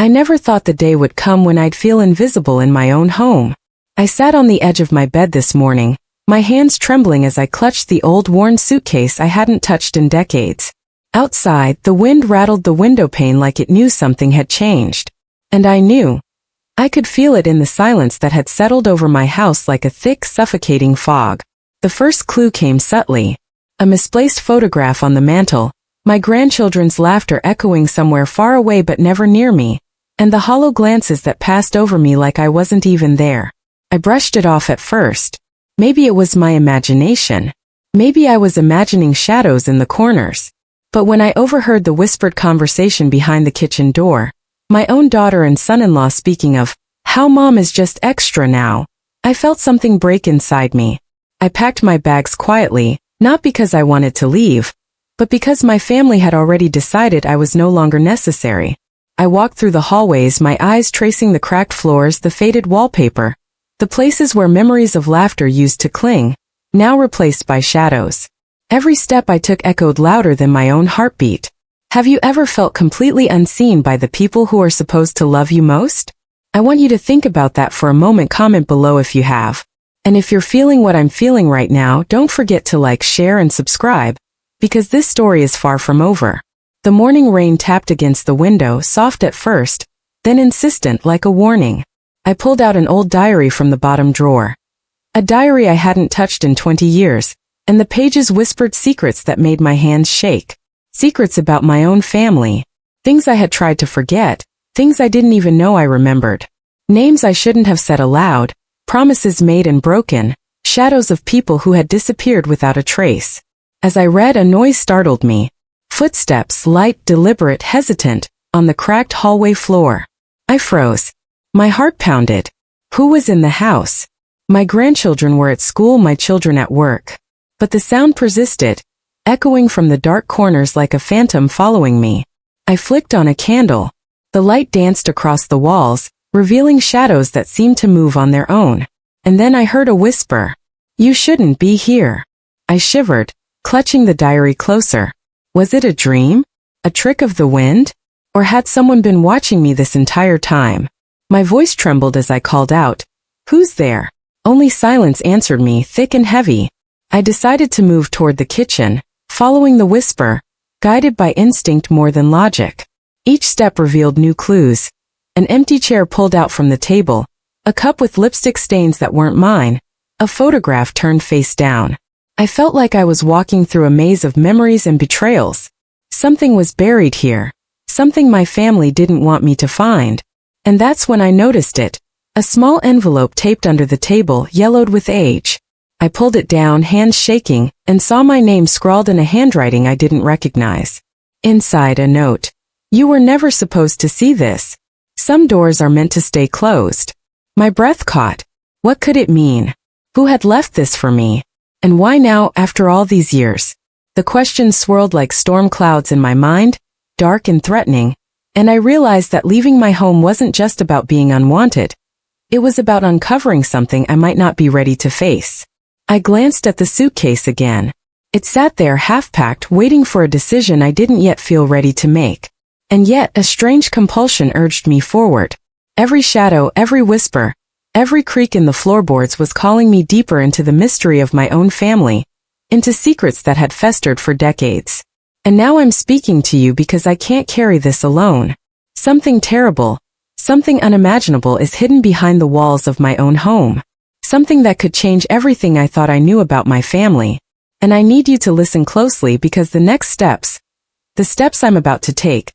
I never thought the day would come when I'd feel invisible in my own home. I sat on the edge of my bed this morning, my hands trembling as I clutched the old worn suitcase I hadn't touched in decades. Outside, the wind rattled the window pane like it knew something had changed. And I knew. I could feel it in the silence that had settled over my house like a thick, suffocating fog. The first clue came subtly. A misplaced photograph on the mantel, my grandchildren's laughter echoing somewhere far away but never near me, and the hollow glances that passed over me like I wasn't even there. I brushed it off at first. Maybe it was my imagination. Maybe I was imagining shadows in the corners. But when I overheard the whispered conversation behind the kitchen door, my own daughter and son-in-law speaking of how Mom is just extra now, I felt something break inside me. I packed my bags quietly, not because I wanted to leave, but because my family had already decided I was no longer necessary. I walked through the hallways, my eyes tracing the cracked floors, the faded wallpaper, the places where memories of laughter used to cling, now replaced by shadows. Every step I took echoed louder than my own heartbeat. Have you ever felt completely unseen by the people who are supposed to love you most? I want you to think about that for a moment. Comment below if you have. And if you're feeling what I'm feeling right now, don't forget to like, share, and subscribe, because this story is far from over. The morning rain tapped against the window, soft at first, then insistent like a warning. I pulled out an old diary from the bottom drawer. A diary I hadn't touched in 20 years, and the pages whispered secrets that made my hands shake. Secrets about my own family. Things I had tried to forget, things I didn't even know I remembered. Names I shouldn't have said aloud, promises made and broken, shadows of people who had disappeared without a trace. As I read, a noise startled me. Footsteps, light, deliberate, hesitant, on the cracked hallway floor. I froze. My heart pounded. Who was in the house? My grandchildren were at school, my children at work. But the sound persisted, echoing from the dark corners like a phantom following me. I flicked on a candle. The light danced across the walls, revealing shadows that seemed to move on their own. And then I heard a whisper. You shouldn't be here. I shivered, clutching the diary closer. Was it a dream? A trick of the wind? Or had someone been watching me this entire time? My voice trembled as I called out. Who's there? Only silence answered me, thick and heavy. I decided to move toward the kitchen, following the whisper, guided by instinct more than logic. Each step revealed new clues. An empty chair pulled out from the table, a cup with lipstick stains that weren't mine, a photograph turned face down. I felt like I was walking through a maze of memories and betrayals. Something was buried here, something my family didn't want me to find. And that's when I noticed it. A small envelope taped under the table, yellowed with age. I pulled it down, hands shaking, and saw my name scrawled in a handwriting I didn't recognize. Inside, a note. You were never supposed to see this. Some doors are meant to stay closed. My breath caught. What could it mean? Who had left this for me? And why now, after all these years? The questions swirled like storm clouds in my mind, dark and threatening, and I realized that leaving my home wasn't just about being unwanted. It was about uncovering something I might not be ready to face. I glanced at the suitcase again. It sat there half-packed, waiting for a decision I didn't yet feel ready to make. And yet, a strange compulsion urged me forward. Every shadow, every whisper, every creak in the floorboards was calling me deeper into the mystery of my own family, into secrets that had festered for decades. And now I'm speaking to you because I can't carry this alone. Something terrible, something unimaginable is hidden behind the walls of my own home. Something that could change everything I thought I knew about my family. And I need you to listen closely because the next steps, the steps I'm about to take,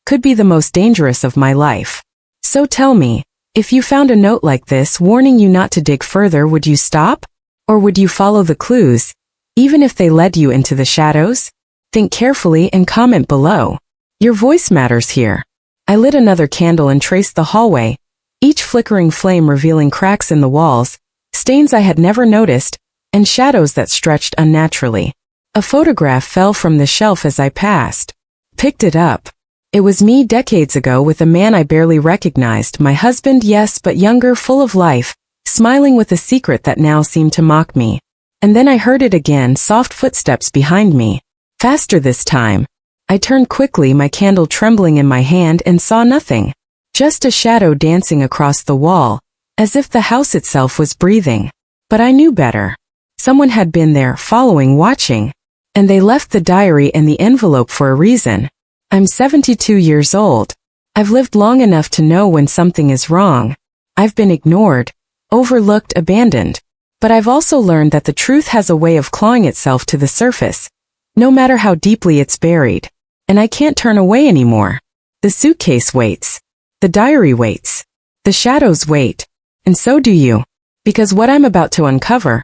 could be the most dangerous of my life. So tell me, if you found a note like this warning you not to dig further, would you stop? Or would you follow the clues, even if they led you into the shadows? Think carefully and comment below. Your voice matters here. I lit another candle and traced the hallway, each flickering flame revealing cracks in the walls, stains I had never noticed, and shadows that stretched unnaturally. A photograph fell from the shelf as I passed. Picked it up. It was me decades ago with a man I barely recognized, my husband, yes, but younger, full of life, smiling with a secret that now seemed to mock me. And then I heard it again, soft footsteps behind me. Faster this time. I turned quickly, my candle trembling in my hand, and saw nothing. Just a shadow dancing across the wall, as if the house itself was breathing. But I knew better. Someone had been there, following, watching. And they left the diary and the envelope for a reason. I'm 72 years old. I've lived long enough to know when something is wrong. I've been ignored, overlooked, abandoned. But I've also learned that the truth has a way of clawing itself to the surface, no matter how deeply it's buried. And I can't turn away anymore. The suitcase waits. The diary waits. The shadows wait. And so do you. Because what I'm about to uncover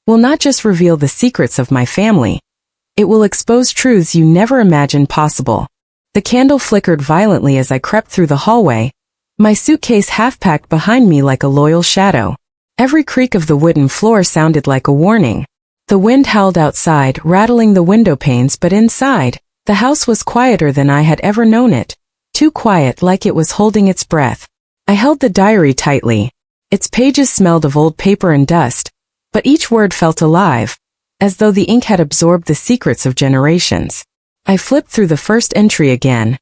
will not just reveal the secrets of my family. It will expose truths you never imagined possible. The candle flickered violently as I crept through the hallway, my suitcase half-packed behind me like a loyal shadow. Every creak of the wooden floor sounded like a warning. The wind howled outside, rattling the window panes, but inside, the house was quieter than I had ever known it. Too quiet, like it was holding its breath. I held the diary tightly. Its pages smelled of old paper and dust, but each word felt alive, as though the ink had absorbed the secrets of generations. I flipped through the first entry again.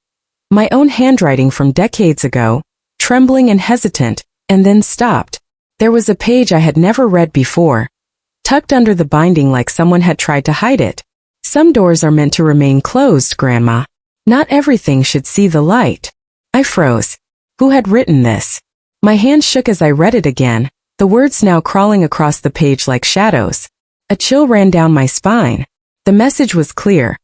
My own handwriting from decades ago, trembling and hesitant, and then stopped. There was a page I had never read before, tucked under the binding like someone had tried to hide it. Some doors are meant to remain closed, Grandma. Not everything should see the light. I froze. Who had written this? My hand shook as I read it again, the words now crawling across the page like shadows. A chill ran down my spine. The message was clear.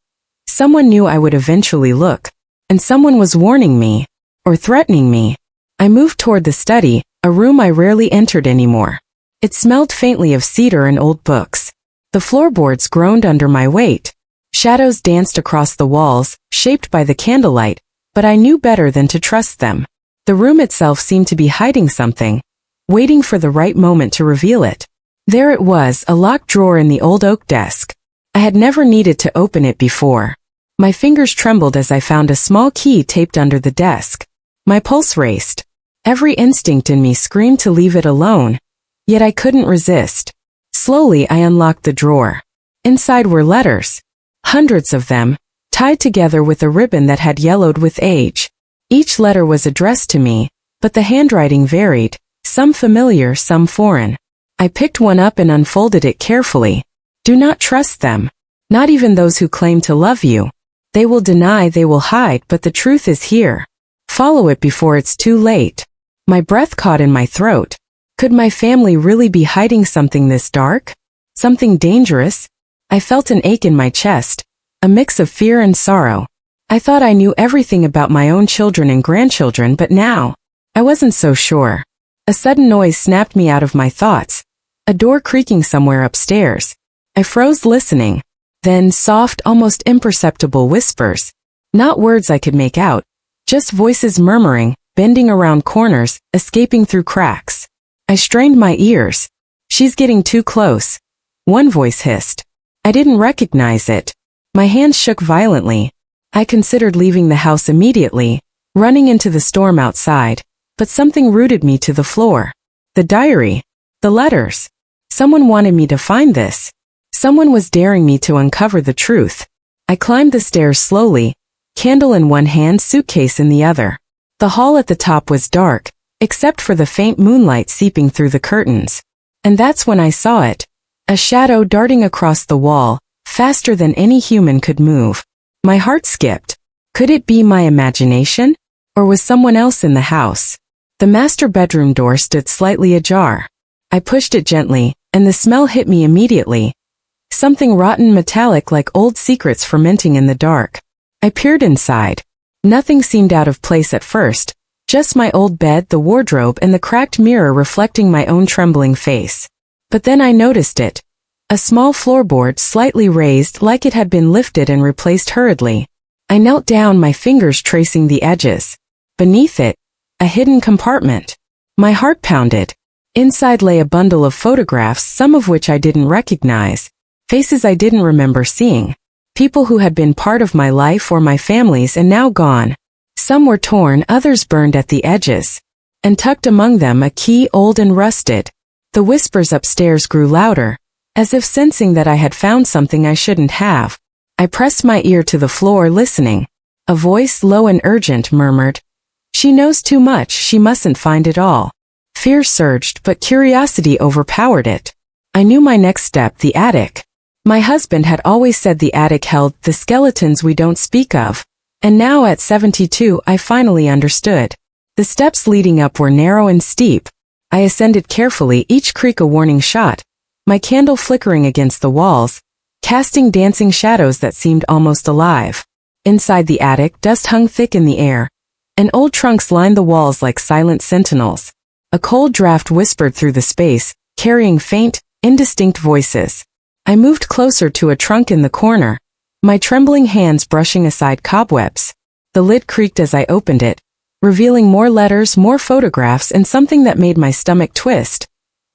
Someone knew I would eventually look, and someone was warning me, or threatening me. I moved toward the study, a room I rarely entered anymore. It smelled faintly of cedar and old books. The floorboards groaned under my weight. Shadows danced across the walls, shaped by the candlelight, but I knew better than to trust them. The room itself seemed to be hiding something, waiting for the right moment to reveal it. There it was, a locked drawer in the old oak desk. I had never needed to open it before. My fingers trembled as I found a small key taped under the desk. My pulse raced. Every instinct in me screamed to leave it alone, yet I couldn't resist. Slowly I unlocked the drawer. Inside were letters. Hundreds of them, tied together with a ribbon that had yellowed with age. Each letter was addressed to me, but the handwriting varied, some familiar, some foreign. I picked one up and unfolded it carefully. Do not trust them. Not even those who claim to love you. They will deny, they will hide, but the truth is here. Follow it before it's too late. My breath caught in my throat. Could my family really be hiding something this dark? Something dangerous? I felt an ache in my chest, a mix of fear and sorrow. I thought I knew everything about my own children and grandchildren, but now, I wasn't so sure. A sudden noise snapped me out of my thoughts. A door creaking somewhere upstairs. I froze listening. Then soft, almost imperceptible whispers. Not words I could make out, just voices murmuring, bending around corners, escaping through cracks. I strained my ears. She's getting too close. One voice hissed. I didn't recognize it. My hands shook violently. I considered leaving the house immediately, running into the storm outside, but something rooted me to the floor. The diary. The letters. Someone wanted me to find this. Someone was daring me to uncover the truth. I climbed the stairs slowly, candle in one hand, suitcase in the other. The hall at the top was dark, except for the faint moonlight seeping through the curtains. And that's when I saw it. A shadow darting across the wall, faster than any human could move. My heart skipped. Could it be my imagination? Or was someone else in the house? The master bedroom door stood slightly ajar. I pushed it gently, and the smell hit me immediately. Something rotten, metallic, like old secrets fermenting in the dark. I peered inside. Nothing seemed out of place at first, just my old bed, the wardrobe, and the cracked mirror reflecting my own trembling face. But then I noticed it. A small floorboard slightly raised, like it had been lifted and replaced hurriedly. I knelt down, my fingers tracing the edges. Beneath it, a hidden compartment. My heart pounded. Inside lay a bundle of photographs, some of which I didn't recognize. Faces I didn't remember seeing. People who had been part of my life or my family's and now gone. Some were torn, others burned at the edges. And tucked among them a key, old and rusted. The whispers upstairs grew louder, as if sensing that I had found something I shouldn't have. I pressed my ear to the floor, listening. A voice, low and urgent, murmured, She knows too much, she mustn't find it all. Fear surged, but curiosity overpowered it. I knew my next step, the attic. My husband had always said the attic held the skeletons we don't speak of. And now at 72, I finally understood. The steps leading up were narrow and steep. I ascended carefully, each creak a warning shot, my candle flickering against the walls, casting dancing shadows that seemed almost alive. Inside the attic, dust hung thick in the air, and old trunks lined the walls like silent sentinels. A cold draft whispered through the space, carrying faint, indistinct voices. I moved closer to a trunk in the corner, my trembling hands brushing aside cobwebs. The lid creaked as I opened it, revealing more letters, more photographs, and something that made my stomach twist.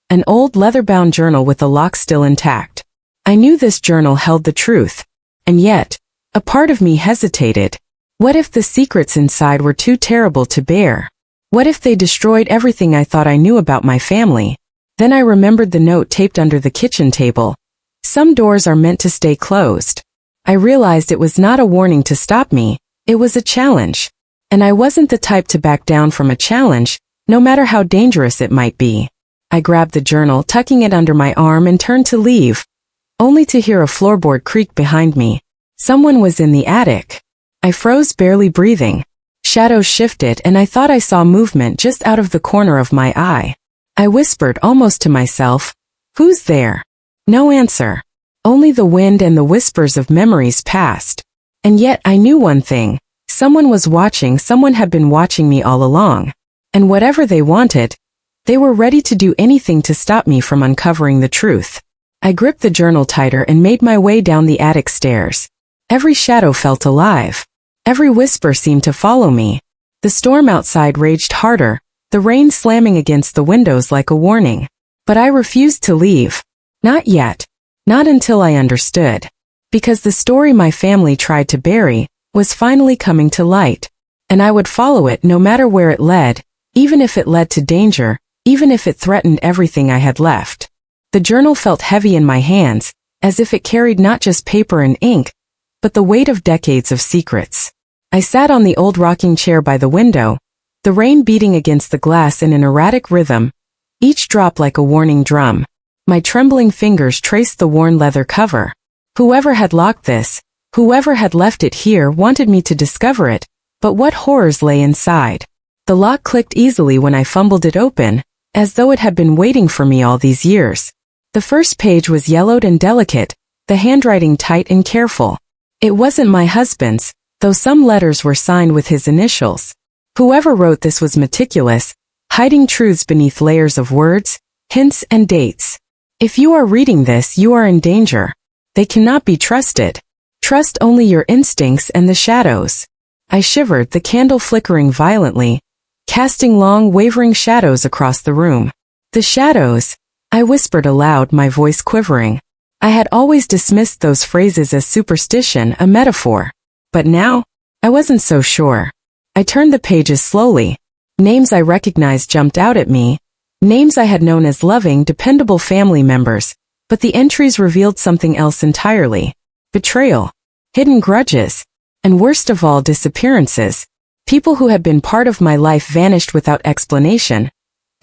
An old leather-bound journal with the lock still intact. I knew this journal held the truth, and yet, a part of me hesitated. What if the secrets inside were too terrible to bear? What if they destroyed everything I thought I knew about my family? Then I remembered the note taped under the kitchen table. Some doors are meant to stay closed. I realized it was not a warning to stop me, it was a challenge. And I wasn't the type to back down from a challenge, no matter how dangerous it might be. I grabbed the journal, tucking it under my arm, and turned to leave, only to hear a floorboard creak behind me. Someone was in the attic. I froze, barely breathing. Shadows shifted, and I thought I saw movement just out of the corner of my eye. I whispered, almost to myself, "Who's there?" No answer. Only the wind and the whispers of memories past. And yet I knew one thing. Someone was watching, someone had been watching me all along. And whatever they wanted, they were ready to do anything to stop me from uncovering the truth. I gripped the journal tighter and made my way down the attic stairs. Every shadow felt alive. Every whisper seemed to follow me. The storm outside raged harder, the rain slamming against the windows like a warning. But I refused to leave. Not yet. Not until I understood. Because the story my family tried to bury was finally coming to light. And I would follow it no matter where it led, even if it led to danger, even if it threatened everything I had left. The journal felt heavy in my hands, as if it carried not just paper and ink, but the weight of decades of secrets. I sat on the old rocking chair by the window, the rain beating against the glass in an erratic rhythm, each drop like a warning drum. My trembling fingers traced the worn leather cover. Whoever had locked this, whoever had left it here, wanted me to discover it, but what horrors lay inside? The lock clicked easily when I fumbled it open, as though it had been waiting for me all these years. The first page was yellowed and delicate, the handwriting tight and careful. It wasn't my husband's, though some letters were signed with his initials. Whoever wrote this was meticulous, hiding truths beneath layers of words, hints, and dates. If you are reading this, you are in danger. They cannot be trusted. Trust only your instincts and the shadows. I shivered, the candle flickering violently, casting long, wavering shadows across the room. The shadows, I whispered aloud, my voice quivering. I had always dismissed those phrases as superstition, a metaphor. But now, I wasn't so sure. I turned the pages slowly. Names I recognized jumped out at me. Names I had known as loving, dependable family members. But the entries revealed something else entirely. Betrayal. Hidden grudges. And worst of all, disappearances. People who had been part of my life vanished without explanation.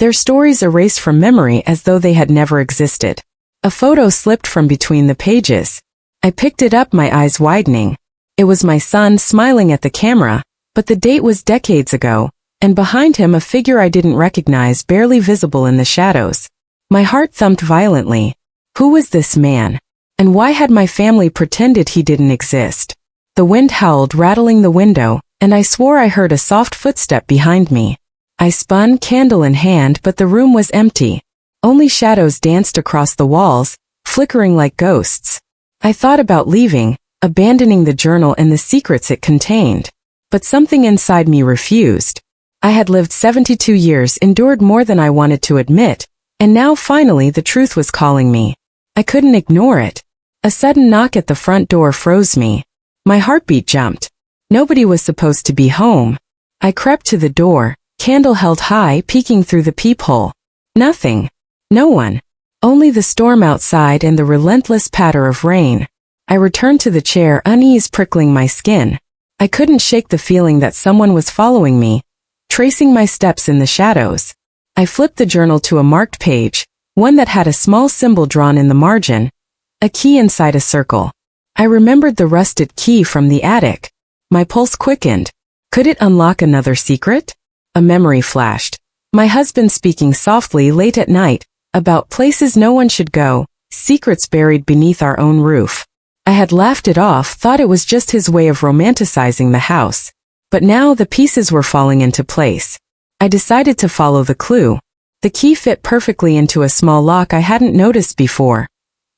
Their stories erased from memory as though they had never existed. A photo slipped from between the pages. I picked it up, my eyes widening. It was my son smiling at the camera, but the date was decades ago, and behind him a figure I didn't recognize, barely visible in the shadows. My heart thumped violently. Who was this man? And why had my family pretended he didn't exist? The wind howled, rattling the window, and I swore I heard a soft footstep behind me. I spun, candle in hand, but the room was empty. Only shadows danced across the walls, flickering like ghosts. I thought about leaving, abandoning the journal and the secrets it contained. But something inside me refused. I had lived 72 years, endured more than I wanted to admit, and now finally the truth was calling me. I couldn't ignore it. A sudden knock at the front door froze me. My heartbeat jumped. Nobody was supposed to be home. I crept to the door, candle held high, peeking through the peephole. Nothing. No one. Only the storm outside and the relentless patter of rain. I returned to the chair, unease prickling my skin. I couldn't shake the feeling that someone was following me, tracing my steps in the shadows. I flipped the journal to a marked page, one that had a small symbol drawn in the margin, a key inside a circle. I remembered the rusted key from the attic. My pulse quickened. Could it unlock another secret? A memory flashed. My husband speaking softly late at night, about places no one should go, secrets buried beneath our own roof. I had laughed it off, thought it was just his way of romanticizing the house. But now the pieces were falling into place. I decided to follow the clue. The key fit perfectly into a small lock I hadn't noticed before,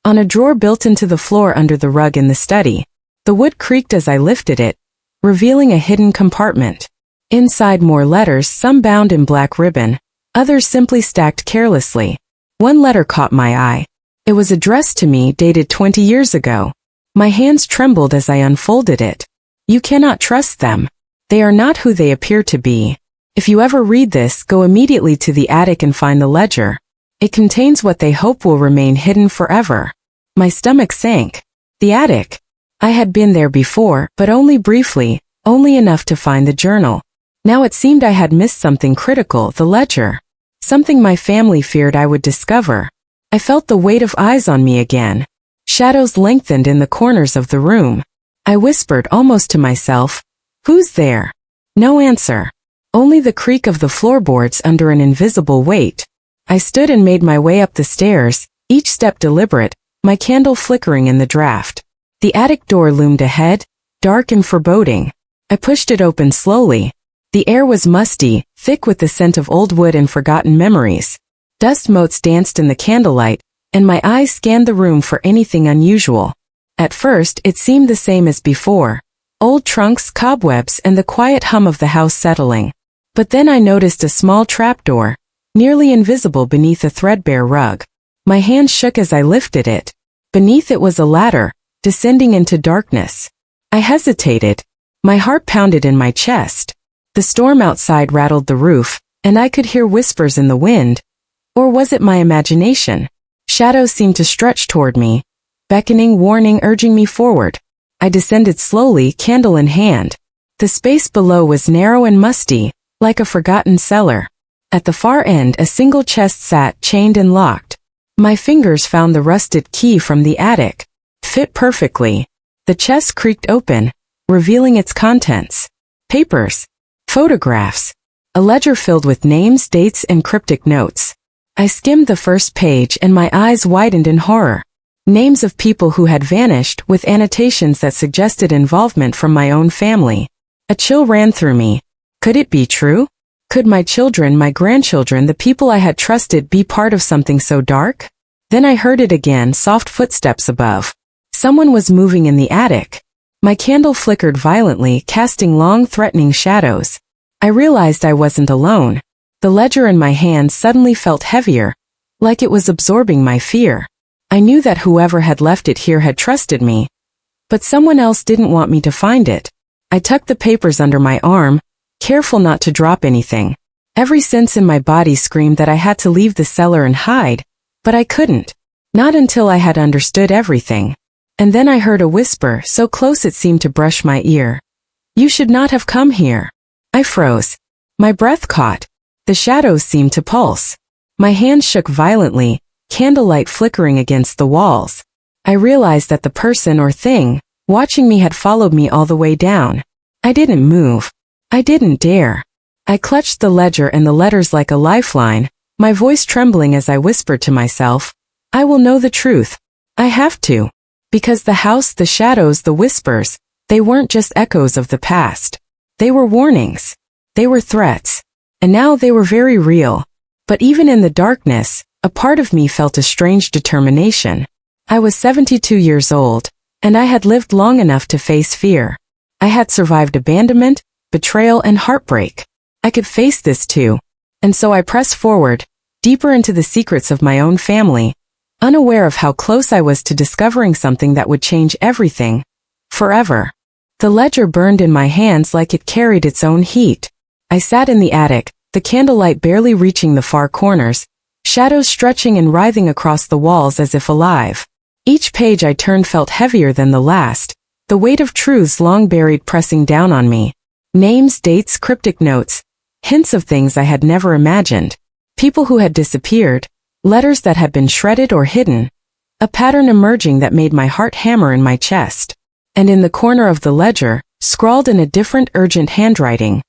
on a drawer built into the floor under the rug in the study. The wood creaked as I lifted it, revealing a hidden compartment. Inside more letters, some bound in black ribbon, others simply stacked carelessly. One letter caught my eye. It was addressed to me, dated 20 years ago. My hands trembled as I unfolded it. You cannot trust them. They are not who they appear to be. If you ever read this, go immediately to the attic and find the ledger. It contains what they hope will remain hidden forever. My stomach sank. The attic. I had been there before, but only briefly, only enough to find the journal. Now it seemed I had missed something critical, the ledger. Something my family feared I would discover. I felt the weight of eyes on me again. Shadows lengthened in the corners of the room. I whispered almost to myself, "Who's there?" No answer. Only the creak of the floorboards under an invisible weight. I stood and made my way up the stairs, each step deliberate, my candle flickering in the draft. The attic door loomed ahead, dark and foreboding. I pushed it open slowly. The air was musty, thick with the scent of old wood and forgotten memories. Dust motes danced in the candlelight, and my eyes scanned the room for anything unusual. At first, it seemed the same as before. Old trunks, cobwebs, and the quiet hum of the house settling. But then I noticed a small trapdoor, nearly invisible beneath a threadbare rug. My hand shook as I lifted it. Beneath it was a ladder, descending into darkness. I hesitated. My heart pounded in my chest. The storm outside rattled the roof, and I could hear whispers in the wind. Or was it my imagination? Shadows seemed to stretch toward me, beckoning, warning, urging me forward. I descended slowly, candle in hand. The space below was narrow and musty, like a forgotten cellar. At the far end, a single chest sat, chained and locked. My fingers found the rusted key from the attic. Fit perfectly. The chest creaked open, revealing its contents. Papers. Photographs. A ledger filled with names, dates, and cryptic notes. I skimmed the first page and my eyes widened in horror. Names of people who had vanished, with annotations that suggested involvement from my own family. A chill ran through me. Could it be true? Could my children, my grandchildren, the people I had trusted, be part of something so dark? Then I heard it again, soft footsteps above. Someone was moving in the attic. My candle flickered violently, casting long, threatening shadows. I realized I wasn't alone. The ledger in my hand suddenly felt heavier, like it was absorbing my fear. I knew that whoever had left it here had trusted me. But someone else didn't want me to find it. I tucked the papers under my arm, careful not to drop anything. Every sense in my body screamed that I had to leave the cellar and hide, but I couldn't. Not until I had understood everything. And then I heard a whisper, so close it seemed to brush my ear. "You should not have come here." I froze. My breath caught. The shadows seemed to pulse. My hands shook violently, candlelight flickering against the walls. I realized that the person or thing watching me had followed me all the way down. I didn't move. I didn't dare. I clutched the ledger and the letters like a lifeline, my voice trembling as I whispered to myself, "I will know the truth. I have to." Because the house, the shadows, the whispers, they weren't just echoes of the past. They were warnings. They were threats. And now they were very real. But even in the darkness, a part of me felt a strange determination. I was 72 years old, and I had lived long enough to face fear. I had survived abandonment, betrayal, and heartbreak. I could face this too. And so I pressed forward, deeper into the secrets of my own family, unaware of how close I was to discovering something that would change everything, forever. The ledger burned in my hands like it carried its own heat. I sat in the attic, the candlelight barely reaching the far corners, shadows stretching and writhing across the walls as if alive. Each page I turned felt heavier than the last, the weight of truths long buried pressing down on me. Names, dates, cryptic notes, hints of things I had never imagined. People who had disappeared, letters that had been shredded or hidden, a pattern emerging that made my heart hammer in my chest. And in the corner of the ledger, scrawled in a different urgent handwriting,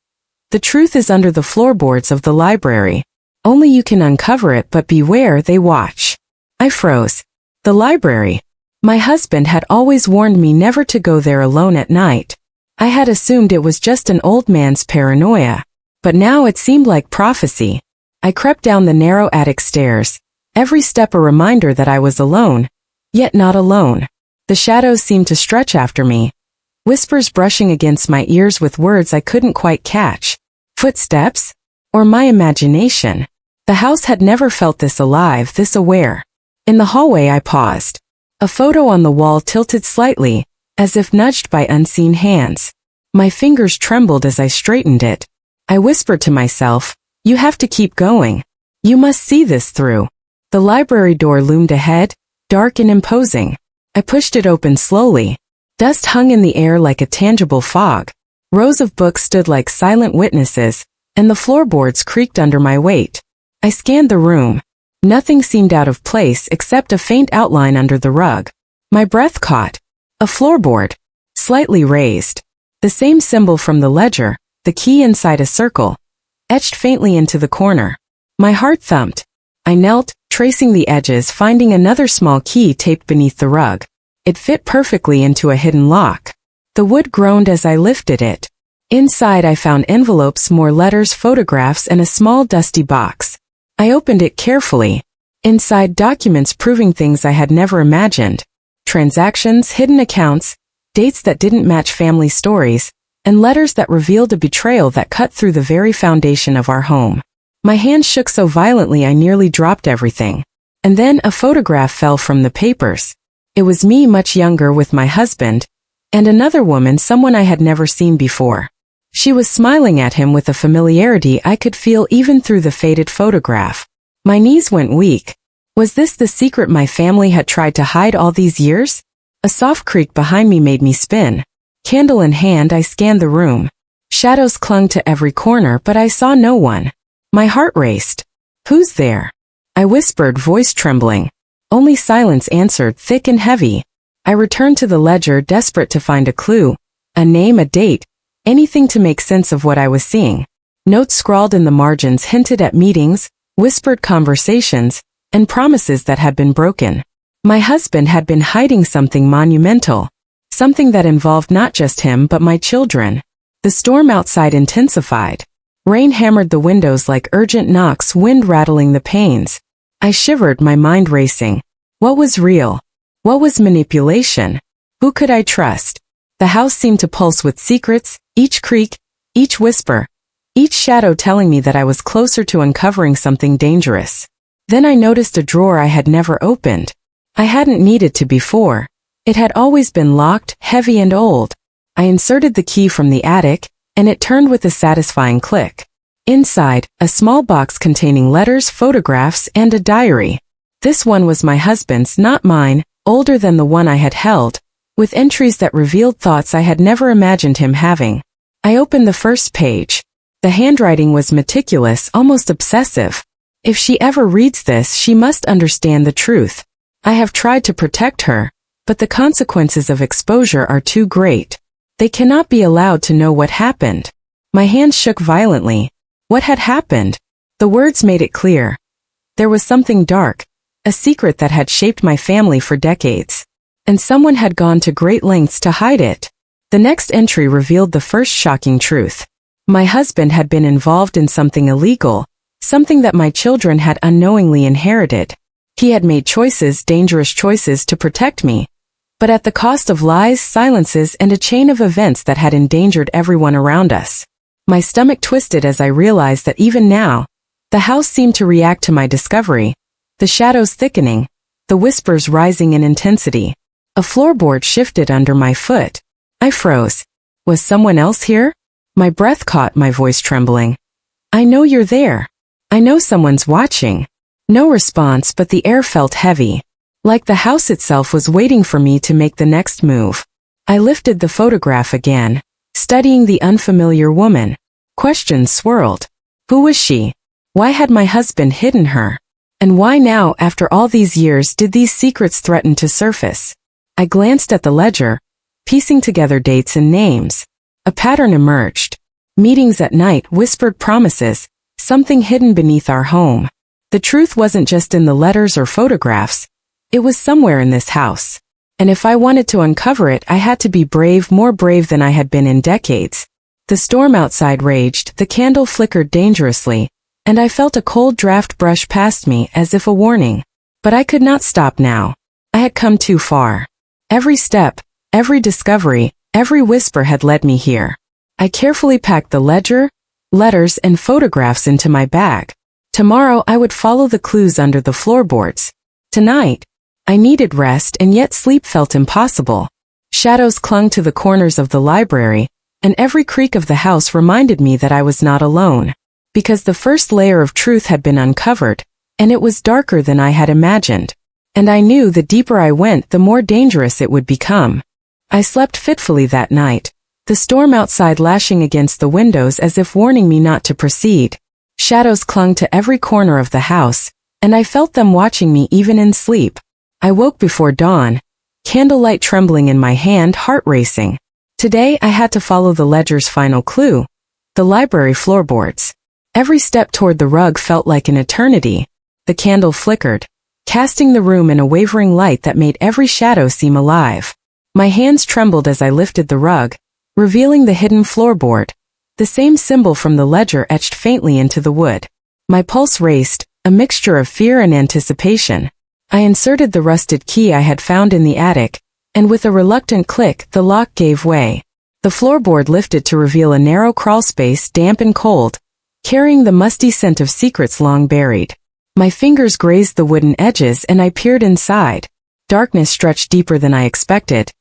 "The truth is under the floorboards of the library. Only you can uncover it, but beware, they watch." I froze. The library. My husband had always warned me never to go there alone at night. I had assumed it was just an old man's paranoia. But now it seemed like prophecy. I crept down the narrow attic stairs, every step a reminder that I was alone, yet not alone. The shadows seemed to stretch after me, whispers brushing against my ears with words I couldn't quite catch. Footsteps? Or my imagination? The house had never felt this alive, this aware. In the hallway I paused. A photo on the wall tilted slightly, as if nudged by unseen hands. My fingers trembled as I straightened it. I whispered to myself, "You have to keep going. You must see this through." The library door loomed ahead, dark and imposing. I pushed it open slowly. Dust hung in the air like a tangible fog. Rows of books stood like silent witnesses, and the floorboards creaked under my weight. I scanned the room. Nothing seemed out of place except a faint outline under the rug. My breath caught. A floorboard, slightly raised. The same symbol from the ledger, the key inside a circle, etched faintly into the corner. My heart thumped. I knelt, tracing the edges, finding another small key taped beneath the rug. It fit perfectly into a hidden lock. The wood groaned as I lifted it. Inside I found envelopes, more letters, photographs, and a small dusty box. I opened it carefully. Inside, documents proving things I had never imagined. Transactions, hidden accounts, dates that didn't match family stories, and letters that revealed a betrayal that cut through the very foundation of our home. My hands shook so violently I nearly dropped everything. And then a photograph fell from the papers. It was me much younger with my husband, and another woman, someone I had never seen before. She was smiling at him with a familiarity I could feel even through the faded photograph. My knees went weak. Was this the secret my family had tried to hide all these years? A soft creak behind me made me spin. Candle in hand, I scanned the room. Shadows clung to every corner, but I saw no one. My heart raced. "Who's there?" I whispered, voice trembling. Only silence answered, thick and heavy. I returned to the ledger, desperate to find a clue, a name, a date, anything to make sense of what I was seeing. Notes scrawled in the margins hinted at meetings, whispered conversations, and promises that had been broken. My husband had been hiding something monumental, something that involved not just him but my children. The storm outside intensified. Rain hammered the windows like urgent knocks, wind rattling the panes. I shivered, my mind racing. What was real? What was manipulation? Who could I trust? The house seemed to pulse with secrets, each creak, each whisper, each shadow telling me that I was closer to uncovering something dangerous. Then I noticed a drawer I had never opened. I hadn't needed to before. It had always been locked, heavy and old. I inserted the key from the attic, and it turned with a satisfying click. Inside, a small box containing letters, photographs, and a diary. This one was my husband's, not mine, older than the one I had held, with entries that revealed thoughts I had never imagined him having. I opened the first page. The handwriting was meticulous, almost obsessive. If she ever reads this, she must understand the truth. I have tried to protect her, but the consequences of exposure are too great. They cannot be allowed to know what happened. My hands shook violently. What had happened? The words made it clear. There was something dark, a secret that had shaped my family for decades, and someone had gone to great lengths to hide it. The next entry revealed the first shocking truth. My husband had been involved in something illegal, something that my children had unknowingly inherited. He had made choices, dangerous choices, to protect me, but at the cost of lies, silences, and a chain of events that had endangered everyone around us. My stomach twisted as I realized that even now, the house seemed to react to my discovery, the shadows thickening, the whispers rising in intensity. A floorboard shifted under my foot. I froze. Was someone else here? My breath caught, my voice trembling. "I know you're there. I know someone's watching." No response, but the air felt heavy, like the house itself was waiting for me to make the next move. I lifted the photograph again, studying the unfamiliar woman. Questions swirled. Who was she? Why had my husband hidden her? And why now, after all these years, did these secrets threaten to surface? I glanced at the ledger, piecing together dates and names. A pattern emerged. Meetings at night, whispered promises, something hidden beneath our home. The truth wasn't just in the letters or photographs. It was somewhere in this house. And if I wanted to uncover it, I had to be brave, more brave than I had been in decades. The storm outside raged, the candle flickered dangerously, and I felt a cold draft brush past me as if a warning. But I could not stop now. I had come too far. Every step, every discovery, every whisper had led me here. I carefully packed the ledger, letters, and photographs into my bag. Tomorrow I would follow the clues under the floorboards. Tonight, I needed rest, and yet sleep felt impossible. Shadows clung to the corners of the library, and every creak of the house reminded me that I was not alone. Because the first layer of truth had been uncovered, and it was darker than I had imagined. And I knew the deeper I went, the more dangerous it would become. I slept fitfully that night, the storm outside lashing against the windows as if warning me not to proceed. Shadows clung to every corner of the house, and I felt them watching me even in sleep. I woke before dawn, candlelight trembling in my hand, heart racing. Today I had to follow the ledger's final clue, the library floorboards. Every step toward the rug felt like an eternity. The candle flickered, casting the room in a wavering light that made every shadow seem alive. My hands trembled as I lifted the rug, revealing the hidden floorboard, the same symbol from the ledger etched faintly into the wood. My pulse raced, a mixture of fear and anticipation. I inserted the rusted key I had found in the attic, and with a reluctant click, the lock gave way. The floorboard lifted to reveal a narrow crawlspace, damp and cold, carrying the musty scent of secrets long buried. My fingers grazed the wooden edges and I peered inside. Darkness stretched deeper than I expected,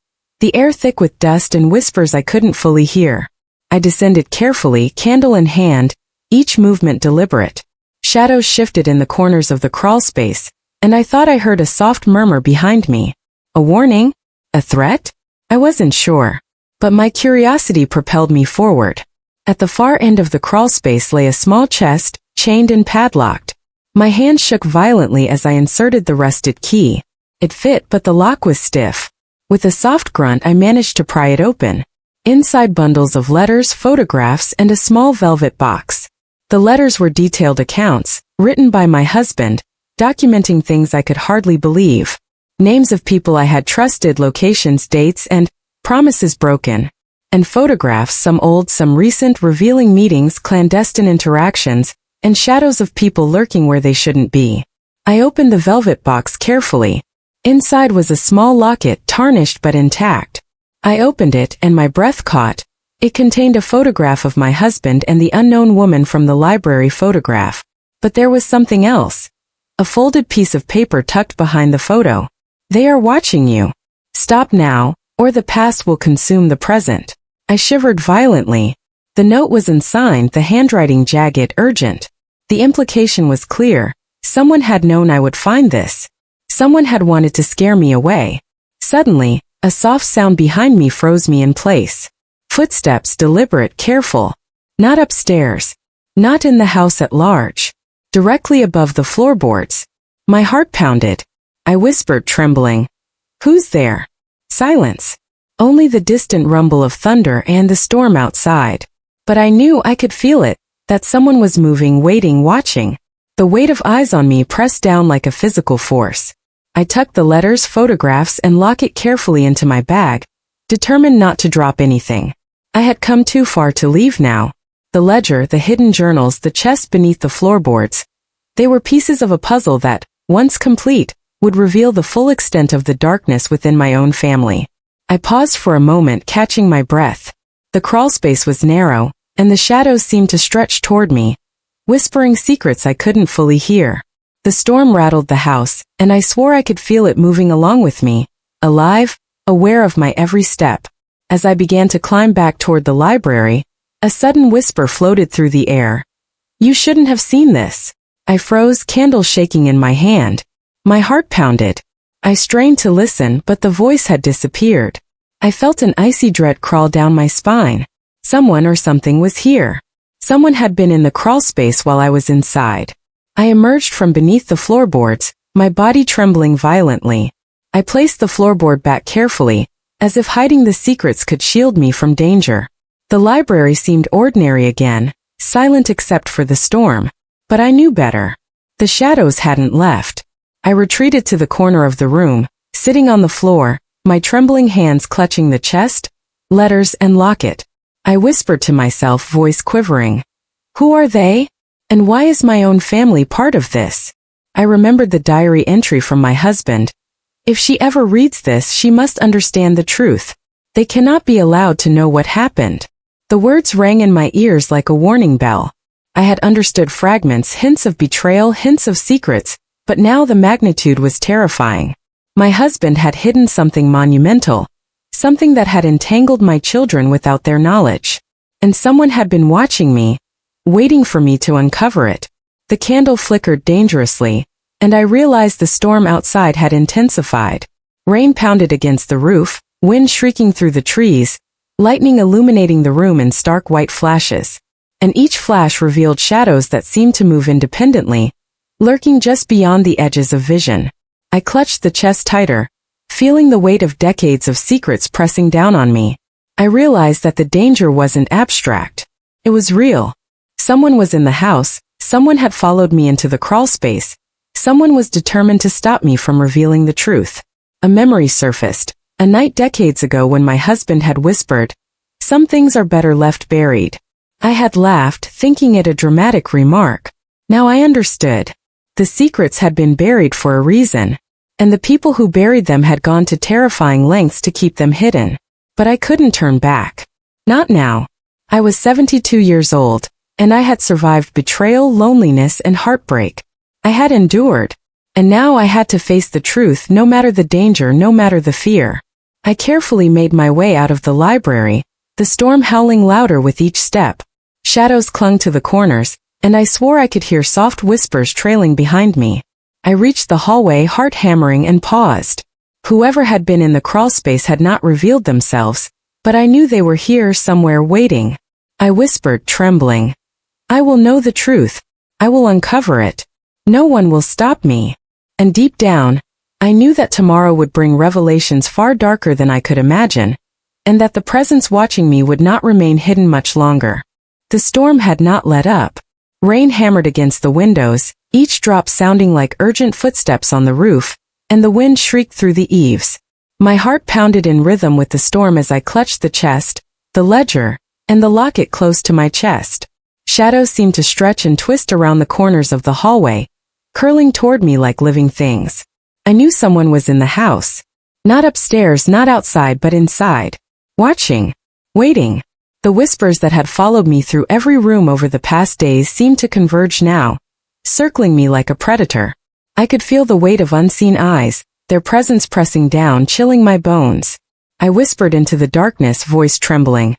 the air thick with dust and whispers I couldn't fully hear. I descended carefully, candle in hand, each movement deliberate. Shadows shifted in the corners of the crawlspace, and I thought I heard a soft murmur behind me. A warning? A threat? I wasn't sure. But my curiosity propelled me forward. At the far end of the crawlspace lay a small chest, chained and padlocked. My hand shook violently as I inserted the rusted key. It fit, but the lock was stiff. With a soft grunt, I managed to pry it open. Inside, bundles of letters, photographs, and a small velvet box. The letters were detailed accounts, written by my husband, documenting things I could hardly believe. Names of people I had trusted, locations, dates, and promises broken. And photographs, some old, some recent, revealing meetings, clandestine interactions, and shadows of people lurking where they shouldn't be. I opened the velvet box carefully. Inside was a small locket, tarnished but intact. I opened it and my breath caught. It contained a photograph of my husband and the unknown woman from the library photograph. But there was something else. A folded piece of paper tucked behind the photo. "They are watching you. Stop now, or the past will consume the present." I shivered violently. The note was unsigned, the handwriting jagged, urgent. The implication was clear. Someone had known I would find this. Someone had wanted to scare me away. Suddenly, a soft sound behind me froze me in place. Footsteps, deliberate, careful. Not upstairs. Not in the house at large. Directly above the floorboards. My heart pounded. I whispered, trembling, "Who's there?" Silence. Only the distant rumble of thunder and the storm outside. But I knew, I could feel it, that someone was moving, waiting, watching. The weight of eyes on me pressed down like a physical force. I tucked the letters, photographs, and locket carefully into my bag, determined not to drop anything. I had come too far to leave now. The ledger, the hidden journals, the chest beneath the floorboards. They were pieces of a puzzle that, once complete, would reveal the full extent of the darkness within my own family. I paused for a moment, catching my breath. The crawlspace was narrow, and the shadows seemed to stretch toward me, whispering secrets I couldn't fully hear. The storm rattled the house, and I swore I could feel it moving along with me, alive, aware of my every step. As I began to climb back toward the library, a sudden whisper floated through the air. "You shouldn't have seen this." I froze, candle shaking in my hand. My heart pounded. I strained to listen, but the voice had disappeared. I felt an icy dread crawl down my spine. Someone or something was here. Someone had been in the crawl space while I was inside. I emerged from beneath the floorboards, my body trembling violently. I placed the floorboard back carefully, as if hiding the secrets could shield me from danger. The library seemed ordinary again, silent except for the storm. But I knew better. The shadows hadn't left. I retreated to the corner of the room, sitting on the floor, my trembling hands clutching the chest, letters and locket. I whispered to myself, voice quivering. Who are they? And why is my own family part of this? I remembered the diary entry from my husband. If she ever reads this, she must understand the truth. They cannot be allowed to know what happened. The words rang in my ears like a warning bell. I had understood fragments, hints of betrayal, hints of secrets, but now the magnitude was terrifying. My husband had hidden something monumental, something that had entangled my children without their knowledge. And someone had been watching me, waiting for me to uncover it. The candle flickered dangerously, and I realized the storm outside had intensified. Rain pounded against the roof, wind shrieking through the trees, lightning illuminating the room in stark white flashes. And each flash revealed shadows that seemed to move independently, lurking just beyond the edges of vision. I clutched the chest tighter, feeling the weight of decades of secrets pressing down on me. I realized that the danger wasn't abstract. It was real. Someone was in the house, someone had followed me into the crawl space, someone was determined to stop me from revealing the truth. A memory surfaced, a night decades ago when my husband had whispered, "Some things are better left buried." I had laughed, thinking it a dramatic remark. Now I understood. The secrets had been buried for a reason, and the people who buried them had gone to terrifying lengths to keep them hidden. But I couldn't turn back. Not now. I was 72 years old, and I had survived betrayal, loneliness, and heartbreak. I had endured, and now I had to face the truth, no matter the danger, no matter the fear. I carefully made my way out of the library, the storm howling louder with each step. Shadows clung to the corners, and I swore I could hear soft whispers trailing behind me. I reached the hallway, heart hammering, and paused. Whoever had been in the crawl space had not revealed themselves, but I knew they were here somewhere waiting. I whispered, trembling. I will know the truth. I will uncover it. No one will stop me. And deep down, I knew that tomorrow would bring revelations far darker than I could imagine, and that the presence watching me would not remain hidden much longer. The storm had not let up. Rain hammered against the windows, each drop sounding like urgent footsteps on the roof, and the wind shrieked through the eaves. My heart pounded in rhythm with the storm as I clutched the chest, the ledger, and the locket close to my chest. Shadows seemed to stretch and twist around the corners of the hallway, curling toward me like living things. I knew someone was in the house. Not upstairs, not outside, but inside. Watching. Waiting. The whispers that had followed me through every room over the past days seemed to converge now, circling me like a predator. I could feel the weight of unseen eyes, their presence pressing down, chilling my bones. I whispered into the darkness, voice trembling.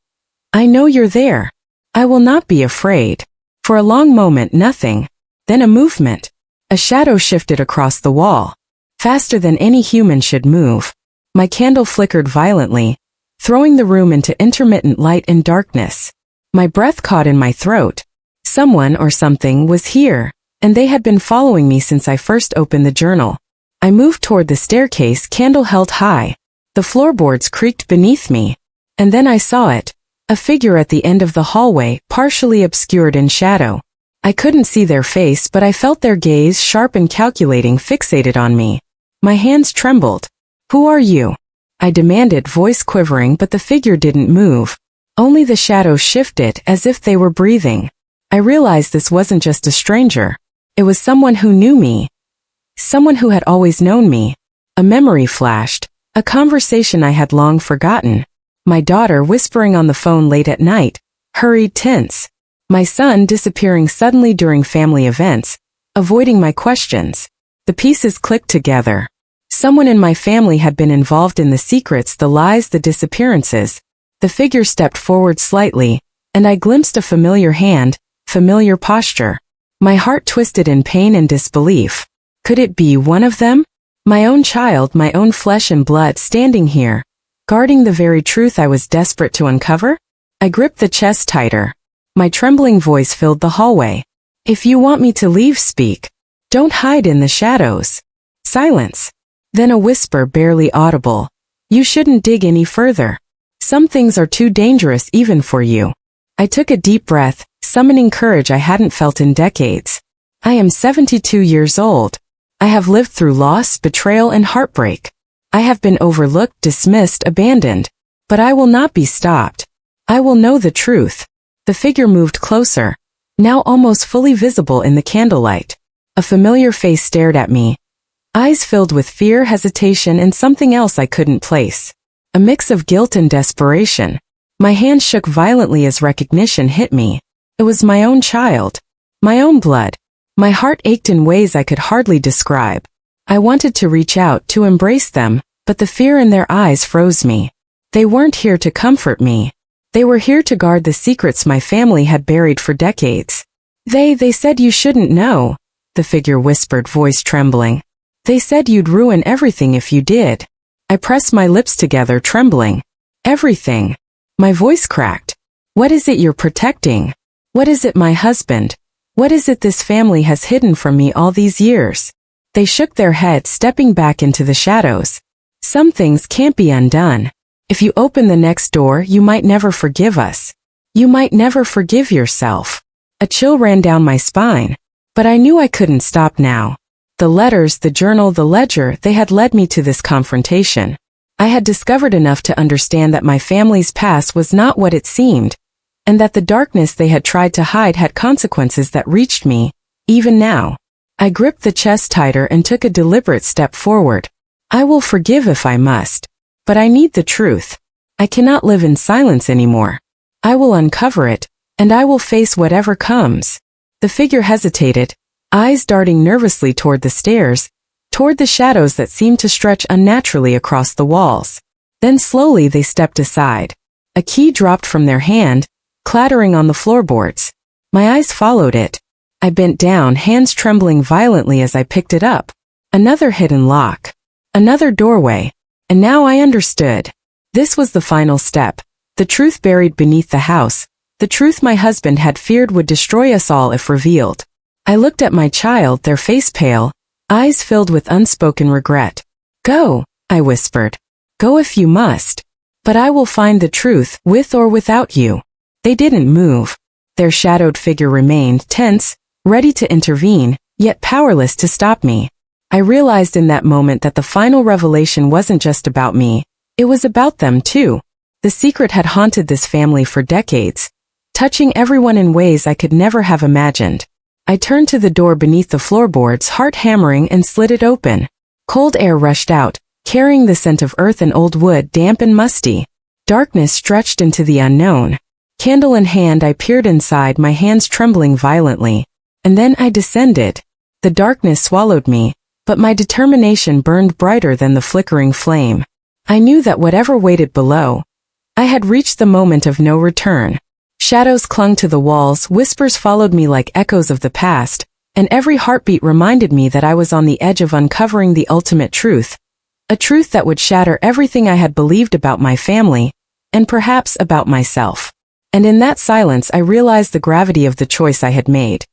I know you're there. I will not be afraid. For a long moment, nothing. Then a movement. A shadow shifted across the wall, faster than any human should move. My candle flickered violently, throwing the room into intermittent light and darkness. My breath caught in my throat. Someone or something was here, and they had been following me since I first opened the journal. I moved toward the staircase, candle held high. The floorboards creaked beneath me. And then I saw it. A figure at the end of the hallway, partially obscured in shadow. I couldn't see their face, but I felt their gaze, sharp and calculating, fixated on me. My hands trembled. Who are you? I demanded, voice quivering, but the figure didn't move. Only the shadows shifted, as if they were breathing. I realized this wasn't just a stranger. It was someone who knew me. Someone who had always known me. A memory flashed. A conversation I had long forgotten. My daughter whispering on the phone late at night, hurried, tense. My son disappearing suddenly during family events, avoiding my questions. The pieces clicked together. Someone in my family had been involved in the secrets, the lies, the disappearances. The figure stepped forward slightly, and I glimpsed a familiar hand, familiar posture. My heart twisted in pain and disbelief. Could it be one of them? My own child, my own flesh and blood, standing here, guarding the very truth I was desperate to uncover? I gripped the chest tighter. My trembling voice filled the hallway. If you want me to leave, speak. Don't hide in the shadows. Silence. Then a whisper barely audible. You shouldn't dig any further. Some things are too dangerous even for you. I took a deep breath, summoning courage I hadn't felt in decades. I am 72 years old. I have lived through loss, betrayal, and heartbreak. I have been overlooked, dismissed, abandoned. But I will not be stopped. I will know the truth. The figure moved closer, now almost fully visible in the candlelight. A familiar face stared at me, eyes filled with fear, hesitation, and something else I couldn't place. A mix of guilt and desperation. My hand shook violently as recognition hit me. It was my own child. My own blood. My heart ached in ways I could hardly describe. I wanted to reach out, to embrace them, but the fear in their eyes froze me. They weren't here to comfort me. They were here to guard the secrets my family had buried for decades. They said you shouldn't know, the figure whispered, voice trembling. They said you'd ruin everything if you did. I pressed my lips together, trembling. Everything. My voice cracked. What is it you're protecting? What is it, my husband? What is it this family has hidden from me all these years? They shook their heads, stepping back into the shadows. Some things can't be undone. If you open the next door, you might never forgive us. You might never forgive yourself. A chill ran down my spine. But I knew I couldn't stop now. The letters, the journal, the ledger, they had led me to this confrontation. I had discovered enough to understand that my family's past was not what it seemed, and that the darkness they had tried to hide had consequences that reached me, even now. I gripped the chest tighter and took a deliberate step forward. I will forgive if I must. But I need the truth. I cannot live in silence anymore. I will uncover it, and I will face whatever comes. The figure hesitated, eyes darting nervously toward the stairs, toward the shadows that seemed to stretch unnaturally across the walls. Then slowly they stepped aside. A key dropped from their hand, clattering on the floorboards. My eyes followed it. I bent down, hands trembling violently as I picked it up. Another hidden lock. Another doorway. And now I understood. This was the final step. The truth buried beneath the house. The truth my husband had feared would destroy us all if revealed. I looked at my child, their face pale, eyes filled with unspoken regret. Go, I whispered. Go if you must. But I will find the truth, with or without you. They didn't move. Their shadowed figure remained, tense, ready to intervene, yet powerless to stop me. I realized in that moment that the final revelation wasn't just about me. It was about them too. The secret had haunted this family for decades, touching everyone in ways I could never have imagined. I turned to the door beneath the floorboards, heart hammering, and slid it open. Cold air rushed out, carrying the scent of earth and old wood, damp and musty. Darkness stretched into the unknown. Candle in hand, I peered inside, my hands trembling violently. And then I descended. The darkness swallowed me, but my determination burned brighter than the flickering flame. I knew that whatever waited below, I had reached the moment of no return. Shadows clung to the walls, whispers followed me like echoes of the past, and every heartbeat reminded me that I was on the edge of uncovering the ultimate truth. A truth that would shatter everything I had believed about my family, and perhaps about myself. And in that silence I realized the gravity of the choice I had made.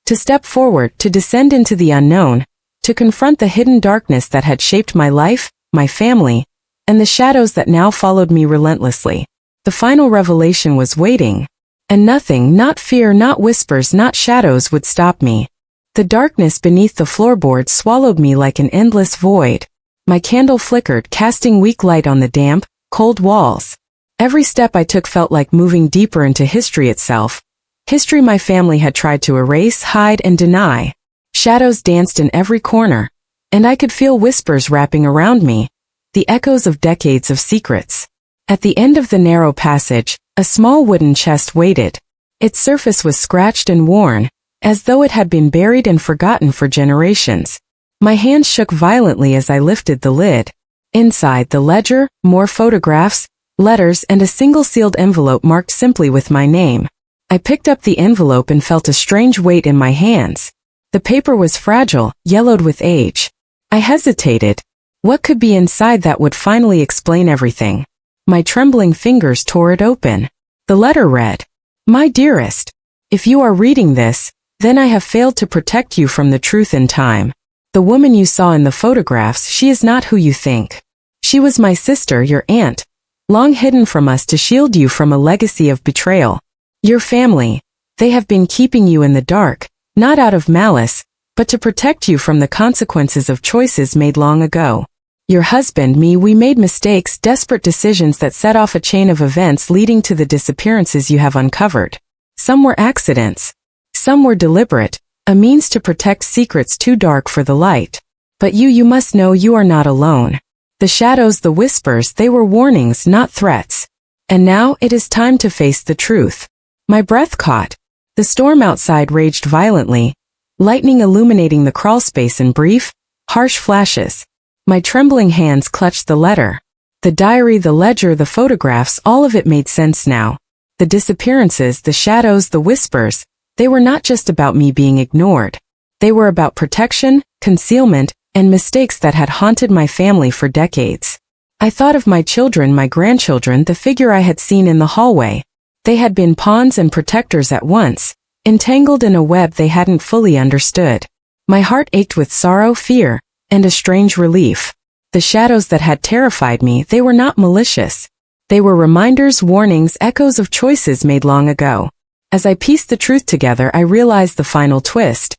To step forward, to descend into the unknown, to confront the hidden darkness that had shaped my life, my family, and the shadows that now followed me relentlessly. The final revelation was waiting. And nothing, not fear, not whispers, not shadows would stop me. The darkness beneath the floorboards swallowed me like an endless void. My candle flickered, casting weak light on the damp, cold walls. Every step I took felt like moving deeper into history itself. History my family had tried to erase, hide, and deny. Shadows danced in every corner, and I could feel whispers wrapping around me, the echoes of decades of secrets. At the end of the narrow passage, a small wooden chest waited. Its surface was scratched and worn, as though it had been buried and forgotten for generations. My hands shook violently as I lifted the lid. Inside, the ledger, more photographs, letters, and a single sealed envelope marked simply with my name. I picked up the envelope and felt a strange weight in my hands. The paper was fragile, yellowed with age. I hesitated. What could be inside that would finally explain everything? My trembling fingers tore it open. The letter read, "My dearest, If you are reading this, then I have failed to protect you from the truth in time. The woman you saw in the photographs, she is not who you think. She was my sister, your aunt, long hidden from us to shield you from a legacy of betrayal. Your family, they have been keeping you in the dark, not out of malice, but to protect you from the consequences of choices made long ago. Your husband, me, we made mistakes, desperate decisions that set off a chain of events leading to the disappearances you have uncovered. Some were accidents. Some were deliberate, a means to protect secrets too dark for the light. But you must know you are not alone. The shadows, the whispers, they were warnings, not threats. And now it is time to face the truth. My breath caught. The storm outside raged violently, lightning illuminating the crawlspace in brief, harsh flashes. My trembling hands clutched the letter. The diary, the ledger, the photographs, all of it made sense now. The disappearances, the shadows, the whispers, they were not just about me being ignored. They were about protection, concealment, and mistakes that had haunted my family for decades. I thought of my children, my grandchildren, the figure I had seen in the hallway. They had been pawns and protectors at once, entangled in a web they hadn't fully understood. My heart ached with sorrow, fear, and a strange relief. The shadows that had terrified me, they were not malicious. They were reminders, warnings, echoes of choices made long ago. As I pieced the truth together, I realized the final twist.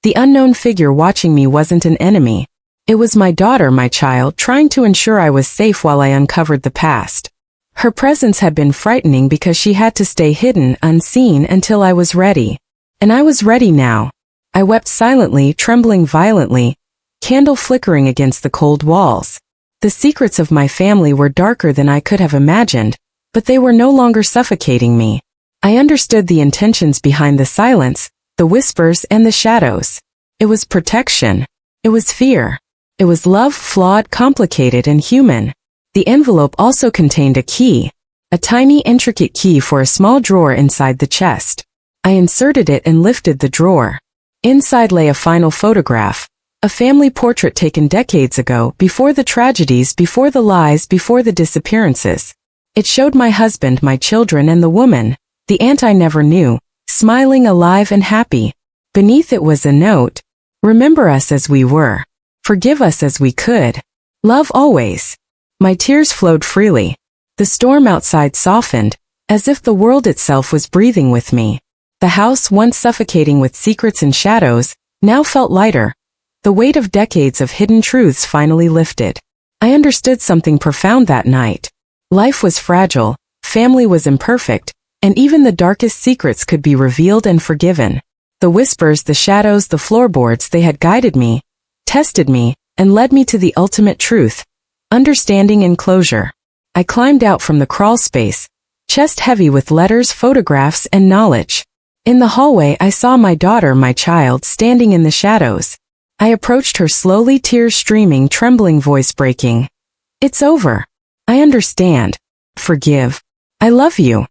The unknown figure watching me wasn't an enemy. It was my daughter, my child, trying to ensure I was safe while I uncovered the past. Her presence had been frightening because she had to stay hidden, unseen, until I was ready. And I was ready now. I wept silently, trembling violently, candle flickering against the cold walls. The secrets of my family were darker than I could have imagined, but they were no longer suffocating me. I understood the intentions behind the silence, the whispers, and the shadows. It was protection. It was fear. It was love, flawed, complicated, and human. The envelope also contained a key, a tiny, intricate key for a small drawer inside the chest. I inserted it and lifted the drawer. Inside lay a final photograph, a family portrait taken decades ago, before the tragedies, before the lies, before the disappearances. It showed my husband, my children, and the woman, the aunt I never knew, smiling, alive, and happy. Beneath it was a note. Remember us as we were. Forgive us as we could. Love always. My tears flowed freely. The storm outside softened, as if the world itself was breathing with me. The house, once suffocating with secrets and shadows, now felt lighter. The weight of decades of hidden truths finally lifted. I understood something profound that night. Life was fragile, family was imperfect, and even the darkest secrets could be revealed and forgiven. The whispers, the shadows, the floorboards, they had guided me, tested me, and led me to the ultimate truth, understanding and closure. I climbed out from the crawl space, chest heavy with letters, photographs, and knowledge. In the hallway, I saw my daughter, my child, standing in the shadows. I approached her slowly, tears streaming, trembling voice breaking. It's over. I understand. Forgive. I love you.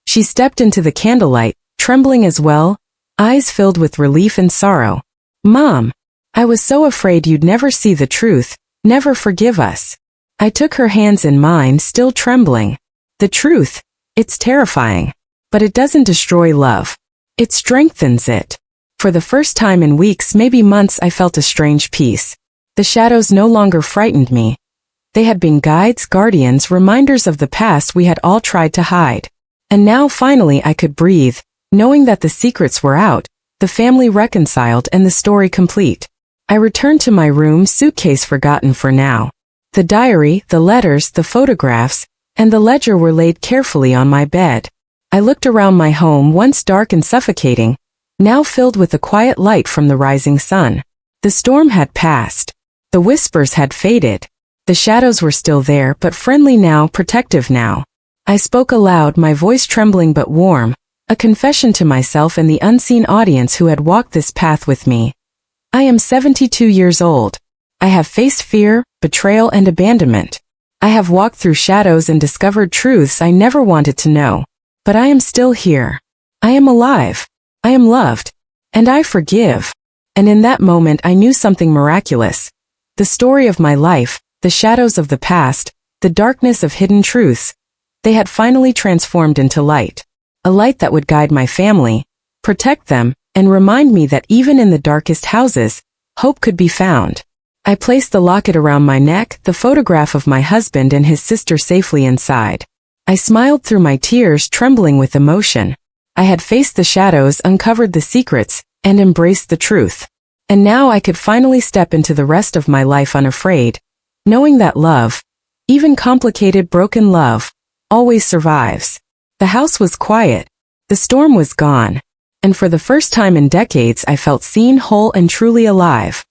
She stepped into the candlelight, trembling as well, eyes filled with relief and sorrow. Mom, I was so afraid you'd never see the truth, never forgive us. I took her hands in mine, still trembling. The truth, it's terrifying, but it doesn't destroy love. It strengthens it. For the first time in weeks, maybe months, I felt a strange peace. The shadows no longer frightened me. They had been guides, guardians, reminders of the past we had all tried to hide. And now finally I could breathe, knowing that the secrets were out, the family reconciled, and the story complete. I returned to my room, suitcase forgotten for now. The diary, the letters, the photographs, and the ledger were laid carefully on my bed. I looked around my home, once dark and suffocating, now filled with a quiet light from the rising sun. The storm had passed. The whispers had faded. The shadows were still there, but friendly now, protective now. I spoke aloud, my voice trembling but warm, a confession to myself and the unseen audience who had walked this path with me. I am 72 years old. I have faced fear, betrayal, and abandonment. I have walked through shadows and discovered truths I never wanted to know. But I am still here. I am alive. I am loved. And I forgive. And in that moment I knew something miraculous. The story of my life, the shadows of the past, the darkness of hidden truths, they had finally transformed into light. A light that would guide my family, protect them, and remind me that even in the darkest houses, hope could be found. I placed the locket around my neck, the photograph of my husband and his sister safely inside. I smiled through my tears, trembling with emotion. I had faced the shadows, uncovered the secrets, and embraced the truth. And now I could finally step into the rest of my life unafraid, knowing that love, even complicated broken love, always survives. The house was quiet. The storm was gone. And for the first time in decades I felt seen, whole, and truly alive.